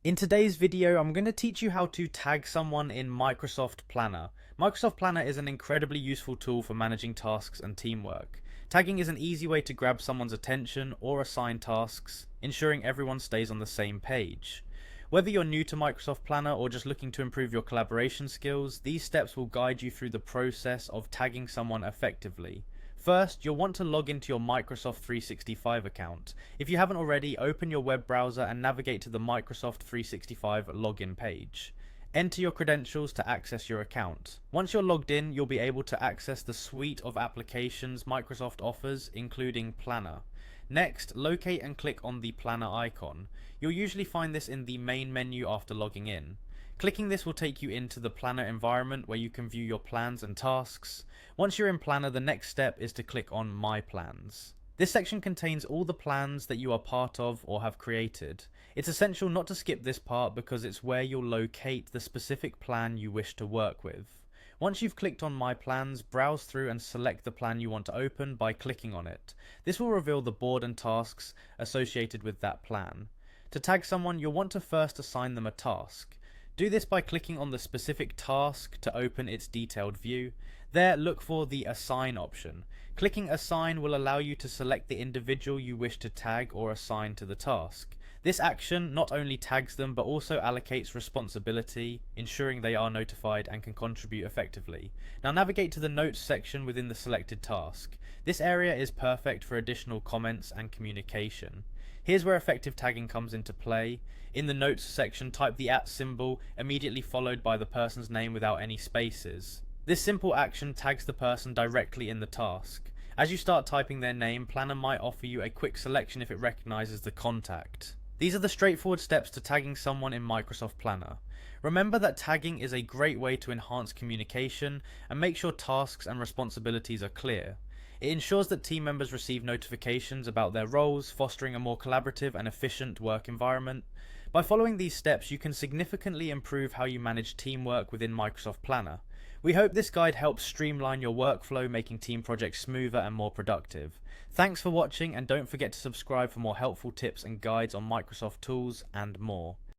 In today's video, I'm going to teach you how to tag someone in Microsoft Planner. Microsoft Planner is an incredibly useful tool for managing tasks and teamwork. Tagging is an easy way to grab someone's attention or assign tasks, ensuring everyone stays on the same page. Whether you're new to Microsoft Planner or just looking to improve your collaboration skills, these steps will guide you through the process of tagging someone effectively. First, you'll want to log into your Microsoft 365 account. If you haven't already, open your web browser and navigate to the Microsoft 365 login page. Enter your credentials to access your account. Once you're logged in, you'll be able to access the suite of applications Microsoft offers, including Planner. Next, locate and click on the Planner icon. You'll usually find this in the main menu after logging in. Clicking this will take you into the Planner environment where you can view your plans and tasks. Once you're in Planner, the next step is to click on My Plans. This section contains all the plans that you are part of or have created. It's essential not to skip this part because it's where you'll locate the specific plan you wish to work with. Once you've clicked on My Plans, browse through and select the plan you want to open by clicking on it. This will reveal the board and tasks associated with that plan. To tag someone, you'll want to first assign them a task. Do this by clicking on the specific task to open its detailed view. There, look for the Assign option. Clicking Assign will allow you to select the individual you wish to tag or assign to the task. This action not only tags them but also allocates responsibility, ensuring they are notified and can contribute effectively. Now navigate to the Notes section within the selected task. This area is perfect for additional comments and communication. Here's where effective tagging comes into play. In the Notes section, type the @ symbol immediately followed by the person's name without any spaces. This simple action tags the person directly in the task. As you start typing their name, Planner might offer you a quick selection if it recognizes the contact. These are the straightforward steps to tagging someone in Microsoft Planner. Remember that tagging is a great way to enhance communication and make sure tasks and responsibilities are clear. It ensures that team members receive notifications about their roles, fostering a more collaborative and efficient work environment. By following these steps, you can significantly improve how you manage teamwork within Microsoft Planner. We hope this guide helps streamline your workflow, making team projects smoother and more productive. Thanks for watching, and don't forget to subscribe for more helpful tips and guides on Microsoft tools and more.